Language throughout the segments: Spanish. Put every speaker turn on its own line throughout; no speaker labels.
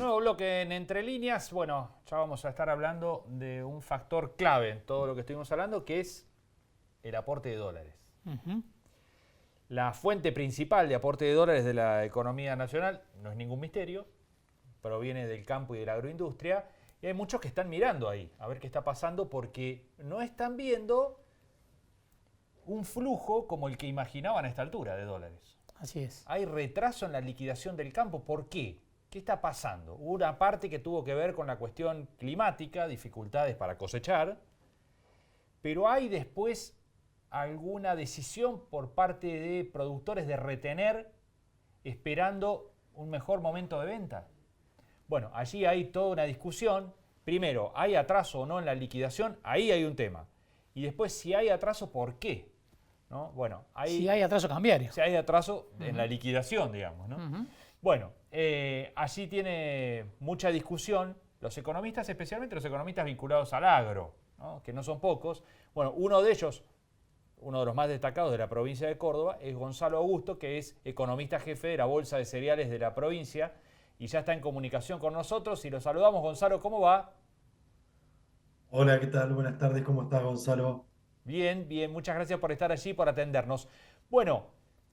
nuevo bloque en Entre Líneas. Bueno, ya vamos a estar hablando de un factor clave en todo lo que estuvimos hablando, que es el aporte de dólares.
Ujú.
La fuente principal de aporte de dólares de la economía nacional, no es ningún misterio, proviene del campo y de la agroindustria. Y hay muchos que están mirando ahí, a ver qué está pasando, porque no están viendo un flujo como el que imaginaban a esta altura de dólares.
Así es.
Hay retraso en la liquidación del campo. ¿Por qué? ¿Qué está pasando? Hubo una parte que tuvo que ver con la cuestión climática, dificultades para cosechar, pero hay después alguna decisión por parte de productores de retener esperando un mejor momento de venta. Bueno, allí hay toda una discusión. Primero, ¿hay atraso o no en la liquidación? Ahí hay un tema. Y después, si hay atraso, ¿por qué? ¿No? Bueno,
Si hay atraso cambiario.
si hay atraso en la liquidación, digamos, ¿no? Bueno, allí tiene mucha discusión los economistas, especialmente los economistas vinculados al agro, ¿no? Que no son pocos. Bueno, uno de ellos, uno de los más destacados de la provincia de Córdoba, es Gonzalo Augusto, que es economista jefe de la Bolsa de Cereales de la provincia y ya está en comunicación con nosotros. Y lo saludamos. Gonzalo, ¿cómo va?
Hola, ¿qué tal? Buenas tardes, ¿cómo estás, Gonzalo?
Bien, bien, muchas gracias por estar allí, por atendernos. Bueno,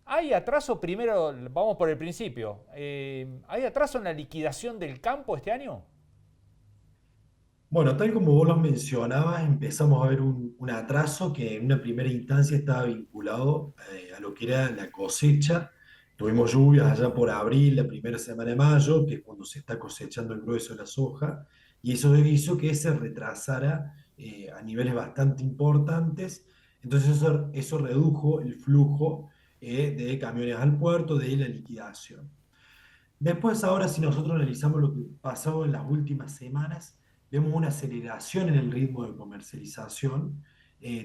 ¿hay atraso? Primero, vamos por el principio. ¿Hay atraso en la liquidación del campo este año?
Bueno, tal como vos lo mencionabas, empezamos a ver un atraso que en una primera instancia estaba vinculado a lo que era la cosecha. Tuvimos lluvias allá por abril, la primera semana de mayo, que es cuando se está cosechando el grueso de la soja, y eso hizo que se retrasara a niveles bastante importantes. Entonces eso redujo el flujo de camiones al puerto, de la liquidación. Después, ahora, si nosotros analizamos lo que pasó en las últimas semanas, vemos una aceleración en el ritmo de comercialización.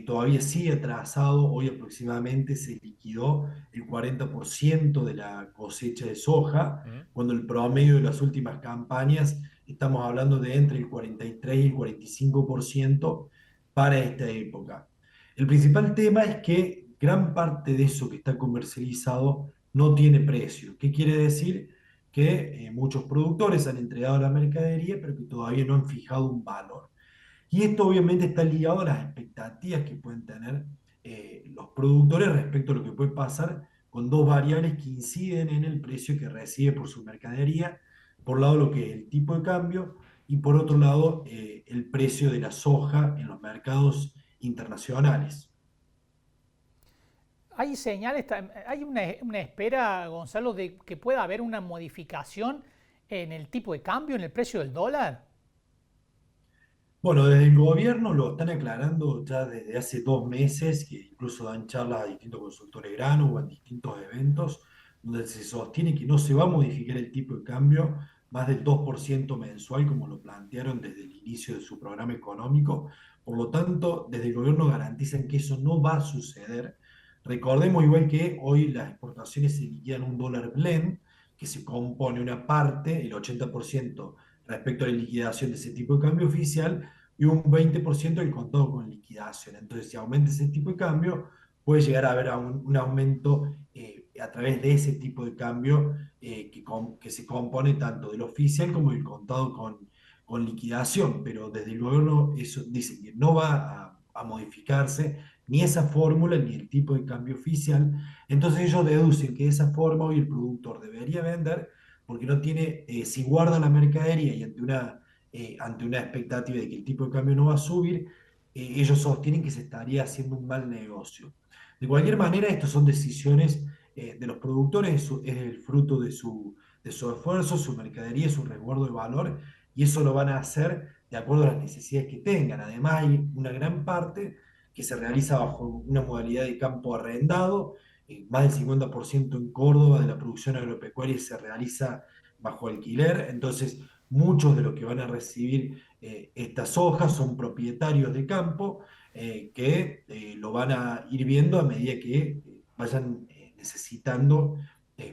Todavía sigue atrasado. Hoy aproximadamente se liquidó el 40% de la cosecha de soja,
¿Mm?
cuando el promedio de las últimas campañas estamos hablando de entre el 43 y el 45% para esta época. El principal tema es que gran parte de eso que está comercializado no tiene precio. ¿Qué quiere decir? Que muchos productores han entregado la mercadería, pero que todavía no han fijado un valor. Y esto obviamente está ligado a las expectativas que pueden tener los productores respecto a lo que puede pasar con dos variables que inciden en el precio que recibe por su mercadería. Por un lado, lo que es el tipo de cambio, y por otro lado, el precio de la soja en los mercados internacionales.
Hay señales, hay una espera, Gonzalo, de que pueda haber una modificación en el tipo de cambio, en el precio del dólar.
Bueno, desde el gobierno lo están aclarando ya desde hace 2 meses, que incluso dan charlas a distintos consultores grano o en distintos eventos, donde se sostiene que no se va a modificar el tipo de cambio más del 2% mensual, como lo plantearon desde el inicio de su programa económico. Por lo tanto, desde el gobierno garantizan que eso no va a suceder. Recordemos igual que hoy las exportaciones se liquidan un dólar blend, que se compone una parte, el 80% respecto a la liquidación de ese tipo de cambio oficial, y un 20% del contado con liquidación. Entonces, si aumenta ese tipo de cambio, puede llegar a haber un aumento a través de ese tipo de cambio que se compone tanto del oficial como del contado con liquidación. Pero desde el gobierno eso dice que no va a modificarse ni esa fórmula ni el tipo de cambio oficial. Entonces ellos deducen que de esa forma hoy el productor debería vender porque no tiene, si guarda la mercadería y ante una expectativa de que el tipo de cambio no va a subir, ellos sostienen que se estaría haciendo un mal negocio. De cualquier manera, estas son decisiones de los productores, es el fruto de su esfuerzo, su mercadería, su resguardo de valor, y eso lo van a hacer de acuerdo a las necesidades que tengan. Además, hay una gran parte que se realiza bajo una modalidad de campo arrendado. Más del 50% en Córdoba de la producción agropecuaria se realiza bajo alquiler. Entonces, muchos de los que van a recibir estas hojas son propietarios de campo que lo van a ir viendo a medida que vayan necesitando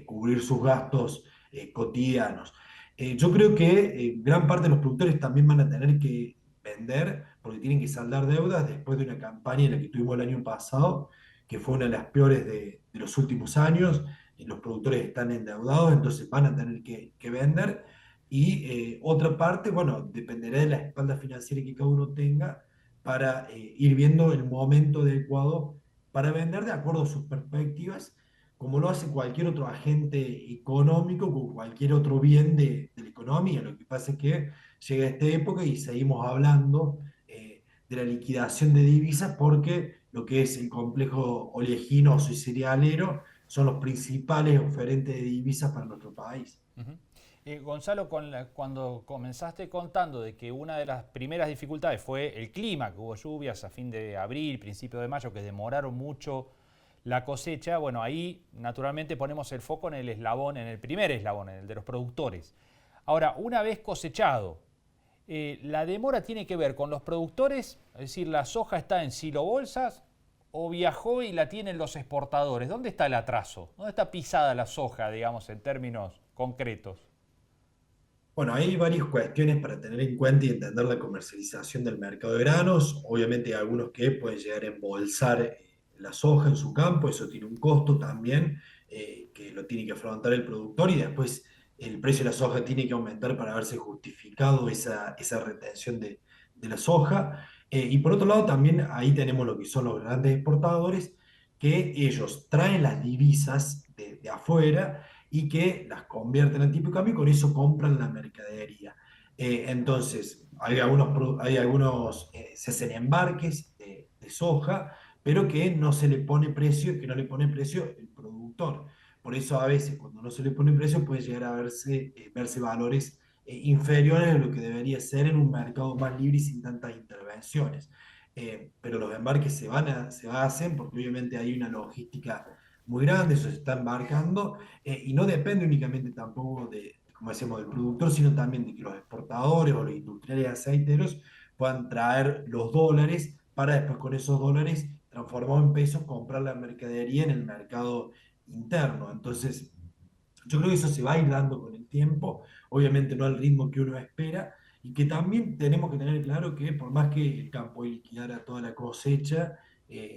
cubrir sus gastos cotidianos. Yo creo que gran parte de los productores también van a tener que vender porque tienen que saldar deudas después de una campaña en la que tuvimos el año pasado, que fue una de las peores de los últimos años. Los productores están endeudados, entonces van a tener que vender. y otra parte, bueno, dependerá de la espalda financiera que cada uno tenga para ir viendo el momento adecuado para vender de acuerdo a sus perspectivas, como lo hace cualquier otro agente económico con cualquier otro bien de la economía. Lo que pasa es que llega esta época y seguimos hablando de la liquidación de divisas porque lo que es el complejo oleaginoso y cerealero son los principales oferentes de divisas para nuestro país.
Ujú. Gonzalo, cuando comenzaste contando de que una de las primeras dificultades fue el clima, que hubo lluvias a fin de abril, principio de mayo, que demoraron mucho la cosecha, bueno, ahí naturalmente ponemos el foco en el eslabón, en el primer eslabón, en el de los productores. Ahora, una vez cosechado, ¿la demora tiene que ver con los productores? Es decir, ¿la soja está en silobolsas o viajó y la tienen los exportadores? ¿Dónde está el atraso? ¿Dónde está pisada la soja, digamos, en términos concretos?
Bueno, hay varias cuestiones para tener en cuenta y entender la comercialización del mercado de granos. Obviamente hay algunos que pueden llegar a embolsar la soja en su campo, eso tiene un costo también que lo tiene que afrontar el productor y después el precio de la soja tiene que aumentar para verse justificado esa retención de la soja. Y por otro lado también ahí tenemos lo que son los grandes exportadores, que ellos traen las divisas de afuera y que las convierten en tipo de cambio y con eso compran la mercadería. Entonces, se hacen embarques de soja, pero que no se le pone precio, que no le pone precio el productor. Por eso a veces cuando no se le pone precio puede llegar a verse valores inferiores a lo que debería ser en un mercado más libre y sin tantas intervenciones. Pero los embarques se hacen porque obviamente hay una logística muy grande, eso se está embarcando y no depende únicamente tampoco como decíamos, del productor, sino también de que los exportadores o los industriales aceiteros puedan traer los dólares para después con esos dólares transformados en pesos comprar la mercadería en el mercado interno. Entonces, yo creo que eso se va a ir dando con el tiempo, obviamente no al ritmo que uno espera, y que también tenemos que tener claro que por más que el campo liquidara toda la cosecha,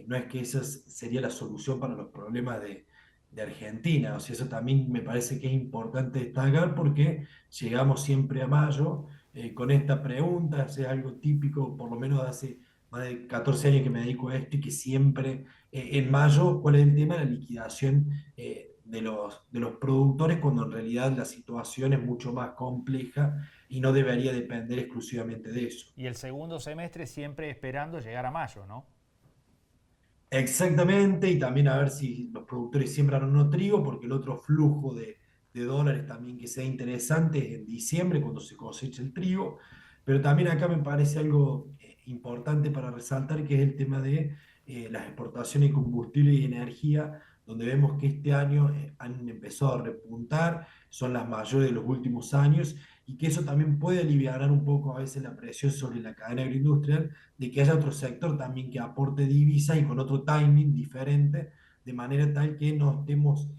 no es que esa sería la solución para los problemas de Argentina. O sea, eso también me parece que es importante destacar porque llegamos siempre a mayo con esta pregunta, es algo típico, por lo menos de hace más de 14 años que me dedico a esto y que siempre en mayo, ¿cuál es el tema? La liquidación de los productores, cuando en realidad la situación es mucho más compleja y no debería depender exclusivamente de eso.
Y el segundo semestre siempre esperando llegar a mayo, ¿no?
Exactamente, y también a ver si los productores siembran o no trigo, porque el otro flujo de dólares también que sea interesante es en diciembre, cuando se cosecha el trigo. Pero también acá me parece algo importante para resaltar, que es el tema de las exportaciones de combustible y energía, donde vemos que este año han empezado a repuntar, son las mayores de los últimos años, y que eso también puede aliviar un poco a veces la presión sobre la cadena agroindustrial de que haya otro sector también que aporte divisas y con otro timing diferente, de manera tal que no estemos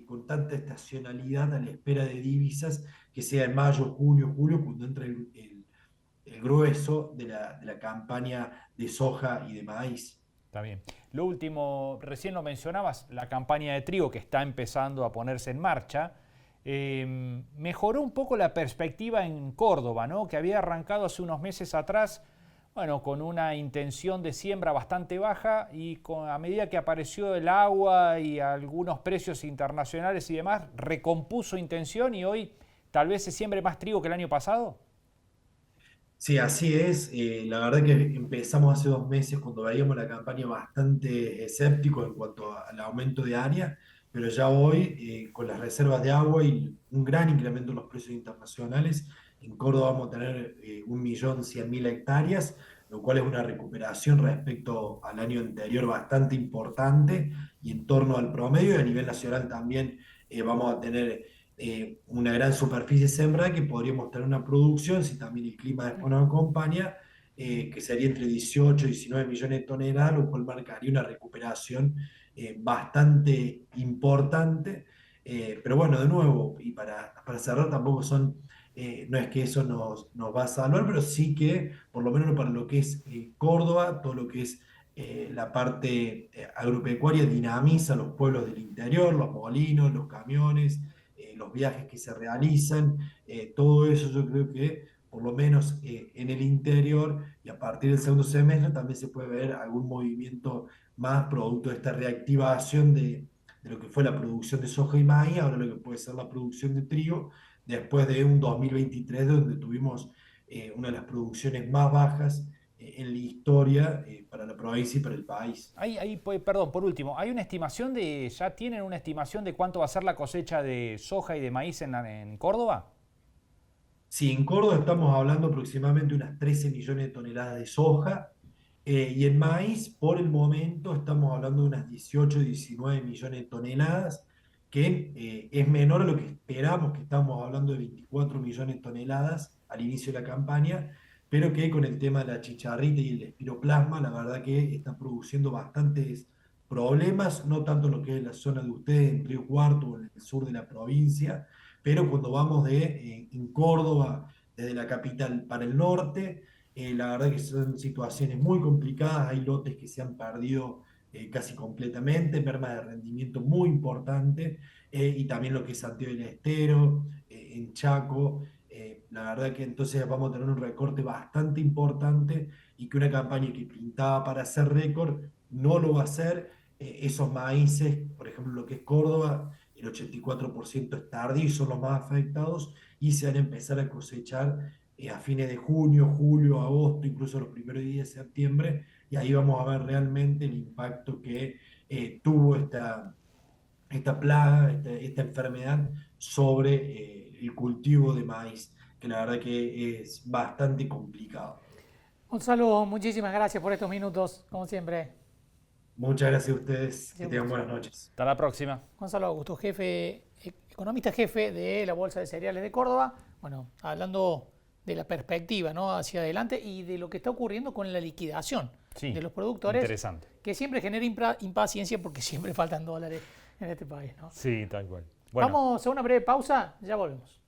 con tanta estacionalidad a la espera de divisas, que sea en mayo, junio, julio, cuando entra el grueso de la campaña de soja y de maíz.
Está bien. Lo último, recién lo mencionabas, la campaña de trigo que está empezando a ponerse en marcha. Mejoró un poco la perspectiva en Córdoba, ¿no? Que había arrancado hace unos meses atrás, bueno, con una intención de siembra bastante baja y a medida que apareció el agua y algunos precios internacionales y demás, recompuso intención y hoy tal vez se siembre más trigo que el año pasado.
Sí, así es. La verdad que empezamos hace 2 meses cuando veíamos la campaña bastante escépticos en cuanto al aumento de área, pero ya hoy, con las reservas de agua y un gran incremento en los precios internacionales, en Córdoba vamos a tener 1.100.000 hectáreas, lo cual es una recuperación respecto al año anterior bastante importante y en torno al promedio. Y a nivel nacional también vamos a tener una gran superficie sembrada que podríamos tener una producción, si también el clima después nos acompaña, que sería entre 18 y 19 millones de toneladas, lo cual marcaría una recuperación bastante importante. Pero bueno, de nuevo, y para cerrar, tampoco no es que eso nos va a salvar, pero sí que, por lo menos para lo que es Córdoba, todo lo que es la parte agropecuaria dinamiza los pueblos del interior, los molinos, los camiones, los viajes que se realizan, todo eso yo creo que por lo menos en el interior y a partir del segundo semestre también se puede ver algún movimiento más producto de esta reactivación de lo que fue la producción de soja y maíz, ahora lo que puede ser la producción de trigo, después de un 2023 donde tuvimos una de las producciones más bajas en la historia para la provincia y para el país.
Perdón, por último, ¿ya tienen una estimación de cuánto va a ser la cosecha de soja y de maíz en Córdoba?
Sí, en Córdoba estamos hablando aproximadamente de unas 13 millones de toneladas de soja, y en maíz por el momento estamos hablando de unas 18, 19 millones de toneladas, que es menor a lo que esperamos, que estamos hablando de 24 millones de toneladas al inicio de la campaña, pero que con el tema de la chicharrita y el espiroplasma, la verdad que está produciendo bastantes problemas, no tanto lo que es la zona de ustedes, en Río Cuarto o en el sur de la provincia, pero cuando vamos en Córdoba, desde la capital para el norte, la verdad que son situaciones muy complicadas, hay lotes que se han perdido casi completamente, merma de rendimiento muy importante, y también lo que es Santiago del Estero, en Chaco, la verdad que entonces vamos a tener un recorte bastante importante y que una campaña que pintaba para hacer récord no lo va a hacer. Esos maíces, por ejemplo, lo que es Córdoba, el 84% es tardío y son los más afectados y se van a empezar a cosechar a fines de junio, julio, agosto, incluso los primeros días de septiembre, y ahí vamos a ver realmente el impacto que tuvo esta plaga, esta enfermedad sobre el cultivo de maíz, que la verdad que es bastante complicado.
Gonzalo, muchísimas gracias por estos minutos, como siempre.
Muchas gracias a ustedes, que
Siempre.
tengan buenas noches.
Hasta la próxima.
Gonzalo Augusto, economista jefe de la Bolsa de Cereales de Córdoba. Bueno, hablando de la perspectiva, ¿no?, hacia adelante y de lo que está ocurriendo con la liquidación de los productores.
Interesante.
Que siempre genera impaciencia porque siempre faltan dólares en este país, ¿no?
Sí, tal cual. Bueno.
Vamos a una breve pausa, ya volvemos.